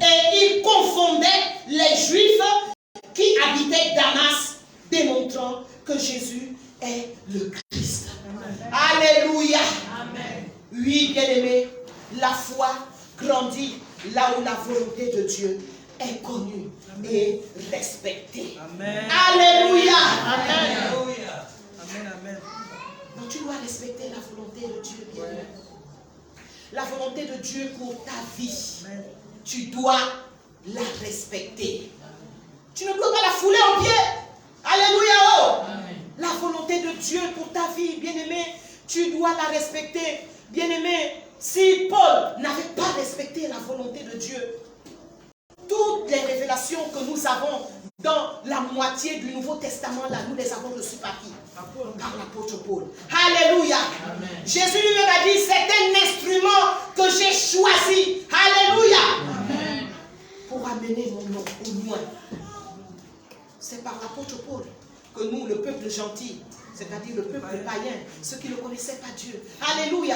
Et ils confondaient les Juifs qui habitaient Damas, démontrant que Jésus est le Christ. Amen. Alléluia. Amen. Oui, bien-aimés, la foi grandit là où la volonté de Dieu est connue et respectée. Amen. Alléluia. Amen. Alléluia. Amen. Amen. Donc tu dois respecter la volonté de Dieu, bien-aimé. La volonté de Dieu pour ta vie. Amen. Tu dois la respecter. Tu ne dois pas la fouler aux pieds. Alléluia. Oh. Amen. La volonté de Dieu pour ta vie, bien-aimé, tu dois la respecter. Bien-aimé, si Paul n'avait pas respecté la volonté de Dieu, toutes les révélations que nous avons dans la moitié du Nouveau Testament, là, nous les avons reçues par qui? Par l'apôtre Paul. Alléluia. Amen. Jésus lui-même a dit, c'est un instrument que j'ai choisi. Alléluia. Amen. Pour amener mon nom au loin. C'est par l'apôtre Paul que nous, le peuple gentil, c'est-à-dire le peuple païen, ceux qui ne connaissaient pas Dieu. Alléluia.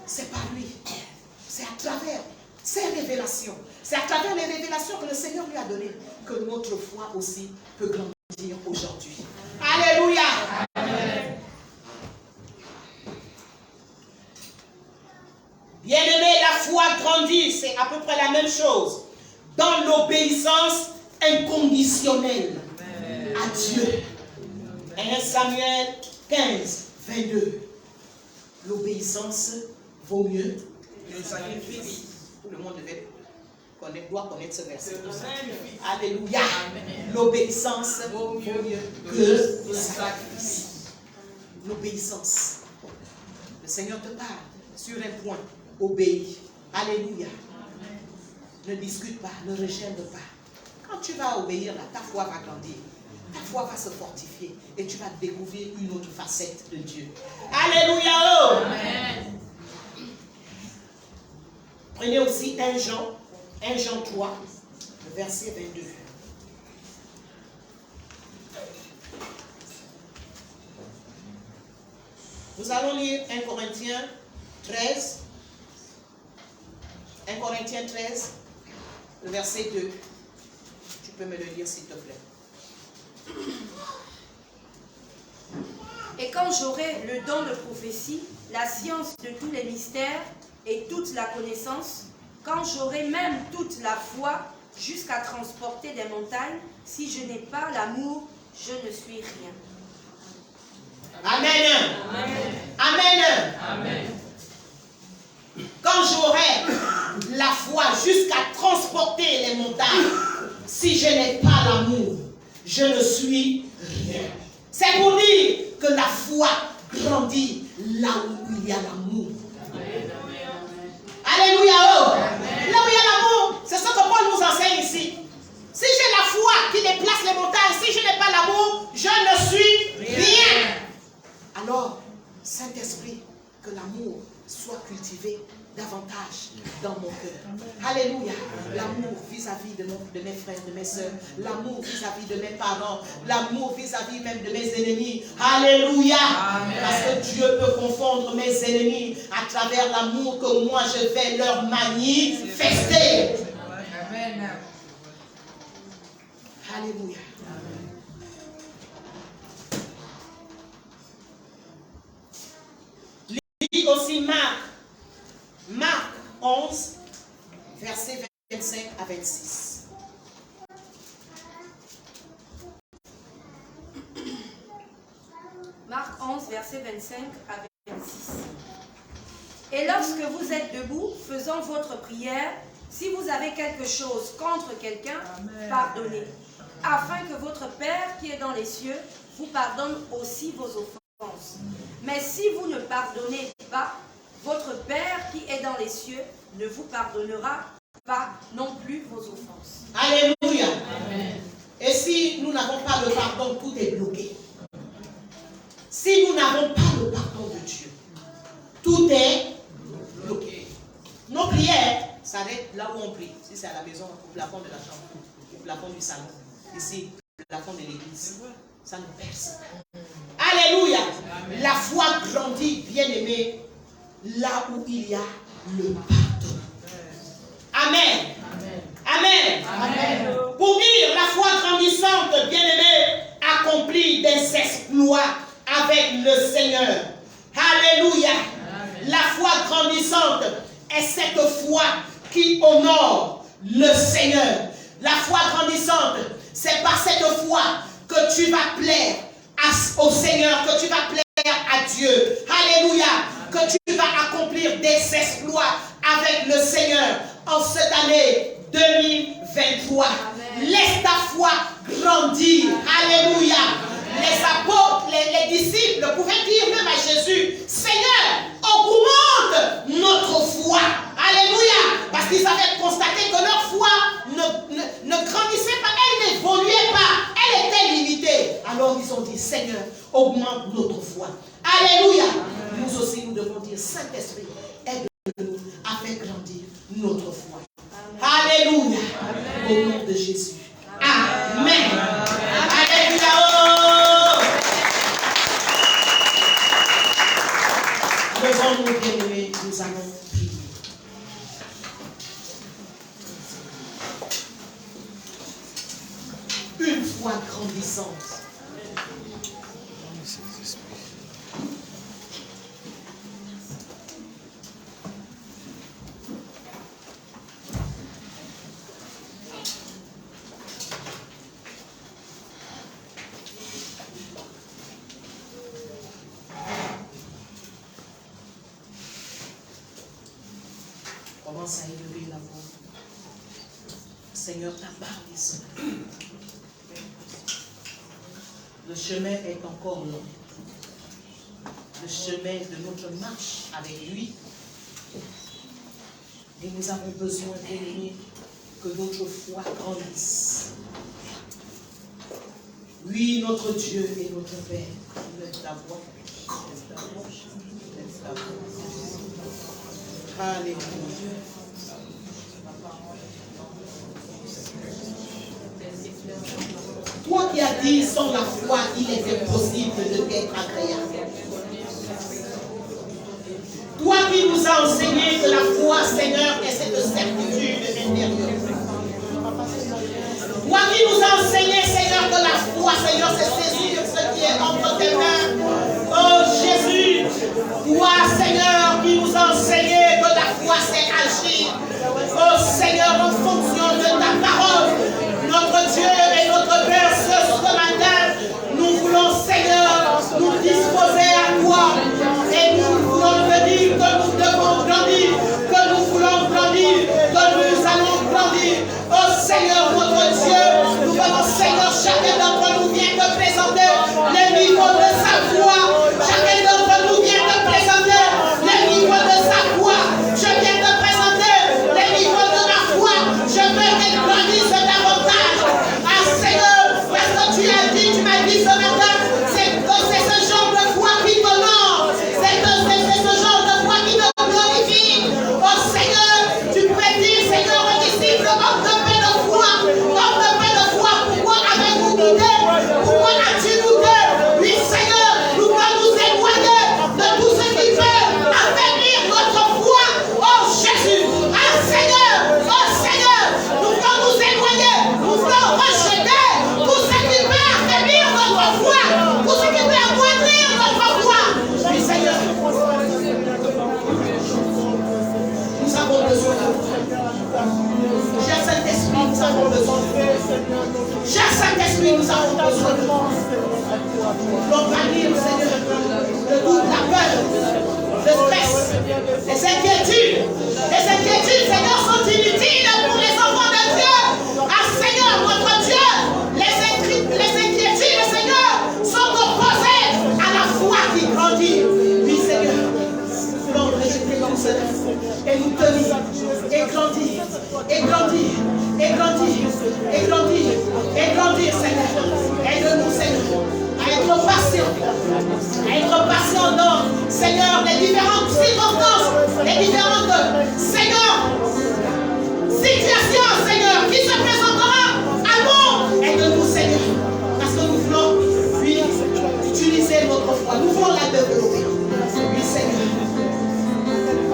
C'est par lui. C'est à travers ces révélations. C'est à travers les révélations que le Seigneur lui a données que notre foi aussi peut grandir aujourd'hui. Alléluia. Amen. Bien-aimé, la foi grandit, c'est à peu près la même chose. Dans l'obéissance inconditionnelle à Dieu. 1 Samuel 15, 22. L'obéissance vaut mieux que le sacrifice. Tout le monde doit connaître ce verset. Alléluia. L'obéissance vaut mieux que le sacrifice. L'obéissance. Le Seigneur te parle sur un point. Obéis. Alléluia. Ne discute pas, ne rejette pas. Quand tu vas obéir, là, ta foi va grandir. Ta foi va se fortifier et tu vas découvrir une autre facette de Dieu. Alléluia. Oh. Amen. Prenez aussi 1 Jean 3, le verset 22. Nous allons lire 1 Corinthiens 13. 1 Corinthiens 13, le verset 2. Tu peux me le lire s'il te plaît. Et quand j'aurai le don de prophétie, la science de tous les mystères et toute la connaissance, quand j'aurai même toute la foi jusqu'à transporter des montagnes, si je n'ai pas l'amour, je ne suis rien. Amen. Amen. Amen. Amen. Quand j'aurai la foi jusqu'à transporter les montagnes, si je n'ai pas l'amour, je ne suis rien. C'est pour dire que la foi grandit là où il y a l'amour. Alléluia. Oh. Là où il y a l'amour, c'est ce que Paul nous enseigne ici. Si j'ai la foi qui déplace les montagnes, si je n'ai pas l'amour, je ne suis rien. Alors, Saint-Esprit, que l'amour soit cultivé davantage dans mon cœur. Alléluia. L'amour vis-à-vis de mes frères, de mes soeurs. L'amour vis-à-vis de mes parents. L'amour vis-à-vis même de mes ennemis. Alléluia. Amen. Parce que Dieu peut confondre mes ennemis à travers l'amour que moi je vais leur manifester. Amen. Alléluia. Lis aussi Marc 11, versets 25 à 26. Marc 11, versets 25 à 26. Et lorsque vous êtes debout, faisant votre prière, si vous avez quelque chose contre quelqu'un, pardonnez, afin que votre Père qui est dans les cieux vous pardonne aussi vos offenses. Mais si vous ne pardonnez pas, votre Père qui est dans les cieux ne vous pardonnera pas non plus vos offenses. Alléluia. Amen. Et si nous n'avons pas le pardon, tout est bloqué. Si nous n'avons pas le pardon de Dieu, tout est bloqué. Nos prières s'arrêtent là où on prie. Si c'est à la maison, au plafond de la chambre, au plafond du salon. Ici, au plafond de l'église. Ça nous perce. Alléluia. La foi grandit, bien-aimé, là où il y a le pardon. Amen. Amen. Amen. Pour dire la foi grandissante, bien-aimé, accomplit des exploits avec le Seigneur. Alléluia. Amen. La foi grandissante est cette foi qui honore le Seigneur. La foi grandissante, c'est par cette foi que tu vas plaire au Seigneur, que tu vas plaire à Dieu. Alléluia. Que tu vas accomplir des exploits avec le Seigneur en cette année 2023. Amen. Laisse ta foi grandir. Alléluia. Les apôtres, les disciples pouvaient dire même à Jésus, Seigneur, augmente notre foi. Alléluia. Parce qu'ils avaient constaté que leur foi ne grandissait pas, elle n'évoluait pas, elle était limitée. Alors ils ont dit, Seigneur, augmente notre foi. Alléluia. Amen. Nous aussi, nous devons dire, Saint-Esprit, aide-nous à faire grandir notre foi. Amen. Alléluia. Amen. Au nom de Jésus. Amen. Amen. Alléluia. Levons-nous, bien-aimés, nous allons prier. Une foi grandissante. Commence à élever la voix. Seigneur, ta parole est là. Le chemin est encore long. Le chemin de notre marche avec lui. Et nous avons besoin, bien-aimés, que notre foi grandisse. Oui, notre Dieu et notre Père. Lève ta voix. Lève ta voix. Lève ta voix. Alléluia. Toi qui as dit sans la foi, il est impossible de t'être agréable. Toi qui nous as enseigné que la foi, Seigneur, est cette certitude intérieure. Toi qui nous as enseigné, Seigneur, que la foi, Seigneur, c'est saisir ce qui est entre tes mains. Oh Jésus, toi, Seigneur, qui nous as enseigné que la foi, c'est agir. Oh Seigneur, en fonction de ta parole, notre Dieu et notre Père, ce matin, nous voulons, Seigneur, nous disposer à toi. Et nous voulons te dire que nous devons grandir, que nous voulons grandir, que nous allons grandir. Oh Seigneur, notre Dieu, nous voulons, Seigneur, chacun d'entre nous vient te présenter le niveau de sa foi. Chacun d'entre nous vient te présenter le niveau de sa foi. Je viens te présenter le niveau de ma foi. Je veux qu'elle grandisse davantage. Ah Seigneur, parce que tu m'as dit ce matin, c'est ce genre de foi qui t'honore. C'est ce genre de foi qui te glorifie. Oh Seigneur, tu peux dire, Seigneur, aux disciples, homme de paix de foi, homme de paix de foi, pourquoi avez-vous douté? Pourquoi as-tu douté? Oui Seigneur, nous voulons nous éloigner de tout ce qui peut affaiblir notre foi. Oh Jésus, ah Seigneur, nous voulons nous éloigner, nous voulons rejeter tout ce qui peut affaiblir notre foi, tout ce qui peut amoindrir notre foi. Oui Seigneur, nous avons besoin de toi. Cher Saint-Esprit, nous avons besoin de toi. Cher Saint-Esprit, nous avons besoin de toi. Pour bannir, Seigneur, de toute la peur, le stress, les inquiétudes. Les inquiétudes, Seigneur, sont inutiles pour les enfants de Dieu. Ah Seigneur, notre Dieu, les inquiétudes, Seigneur, sont opposées à la foi qui grandit. Oui, Seigneur, nous voulons rejeter comme cela et nous tenir et grandir, et grandir, et grandir, et grandir, et grandir, Seigneur. Seigneur, les différentes circonstances, les différentes, Seigneur, situations, Seigneur, qui se présentera à nous. Aide-nous, Seigneur, parce que nous voulons, oui, utiliser notre foi. Nous voulons la développer. Oui, Seigneur.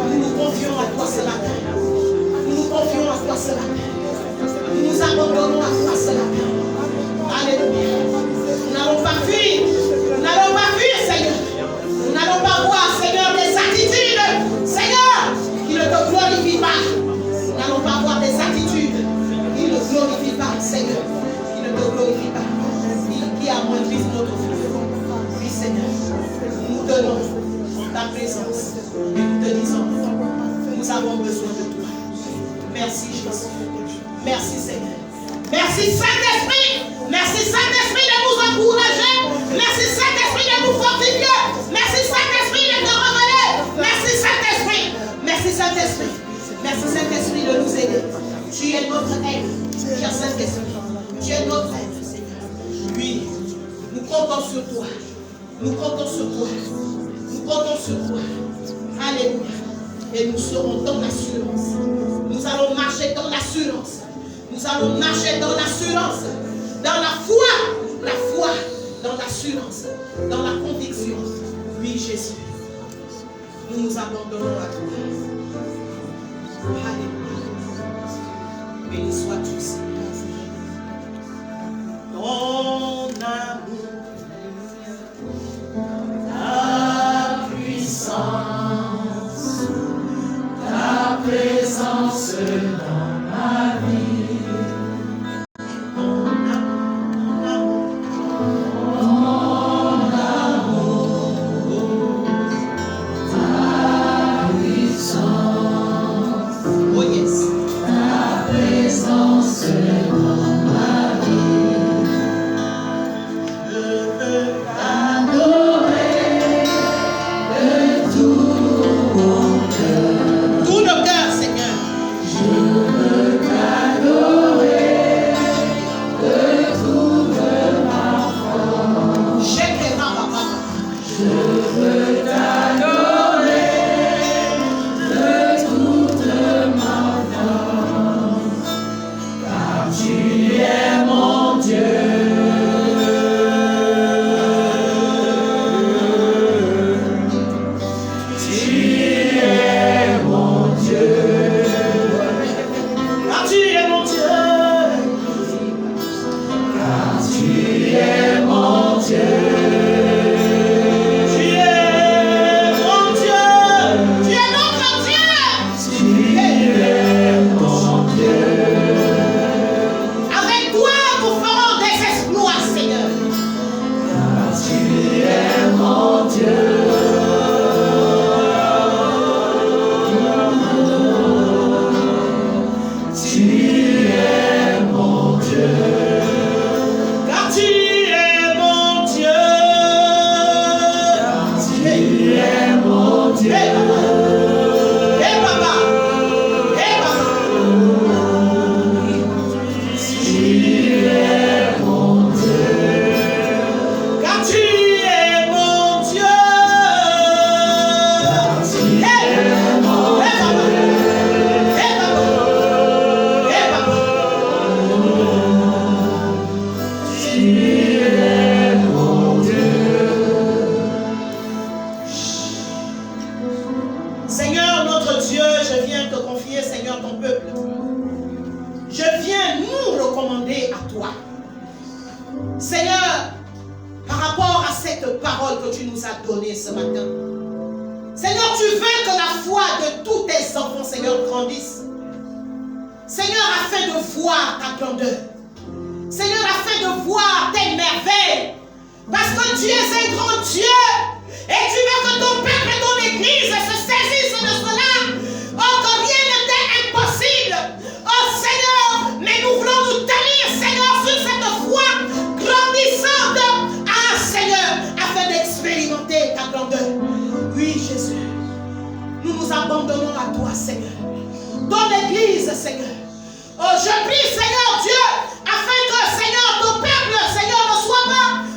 Nous nous confions à toi ce matin. Nous nous confions à toi ce matin. Nous nous abandonnons à toi ce matin. Alléluia. Nous n'allons pas fuir. Nous n'allons pas fuir, Seigneur. Nous n'allons pas voir, Seigneur, des attitudes, Seigneur, qui ne te glorifient pas. Nous n'allons pas voir des attitudes qui ne glorifient pas, Seigneur, qui ne te glorifient pas, qui amoindrissent notre foi. Oui, Seigneur, nous donnons ta présence et nous te disons, nous avons besoin de toi. Merci, Jésus. Merci, Seigneur. Merci, Saint-Esprit. Merci, Saint-Esprit, de nous encourager. Merci, Saint-Esprit, de nous fortifier. Merci, Saint-Esprit, de te révéler. Merci, Saint-Esprit. Merci, Saint-Esprit. Merci, Saint-Esprit, de nous aider. Tu es notre aide, cher Saint-Esprit. Tu es notre aide, Seigneur. Oui, nous comptons sur toi. Nous comptons sur toi. Nous comptons sur toi. Alléluia. Et nous serons dans l'assurance. Nous allons marcher dans l'assurance. Nous allons marcher dans l'assurance. Dans la foi, dans l'assurance, dans la conviction. Oui, Jésus. Nous nous abandonnons à toi. Alléluia. Béni sois-tu, Seigneur. Ton amour, ta puissance, ta présence dans ma vie.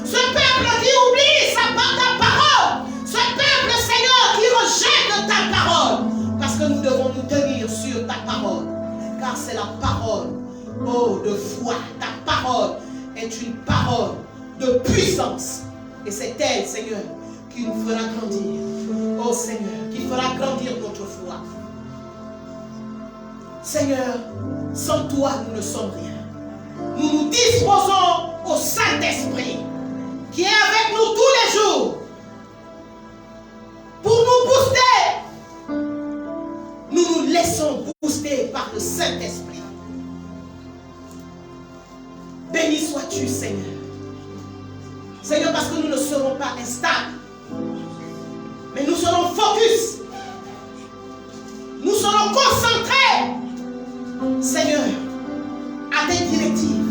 Ce peuple qui oublie ta parole, ce peuple, Seigneur, foi, ta parole est une parole de puissance. Et c'est elle, Seigneur, qui nous fera grandir. Oh Seigneur, qui fera grandir notre foi. Seigneur, sans toi, nous ne sommes rien. Nous nous disposons au Saint-Esprit qui est avec nous tous les jours pour nous booster. Nous nous laissons booster par le Saint-Esprit. Béni sois-tu, Seigneur. Seigneur, parce que nous ne serons pas instables, mais nous serons focus. Nous serons concentrés, Seigneur, à tes directives,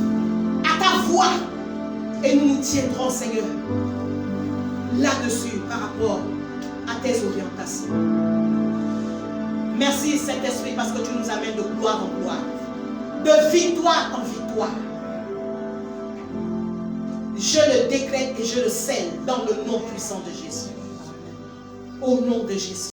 à ta voix. Et nous nous tiendrons, Seigneur, là-dessus par rapport à tes orientations. Merci, Saint-Esprit, parce que tu nous amènes de gloire en gloire, de victoire en victoire. Je le décrète et je le scelle dans le nom puissant de Jésus. Au nom de Jésus.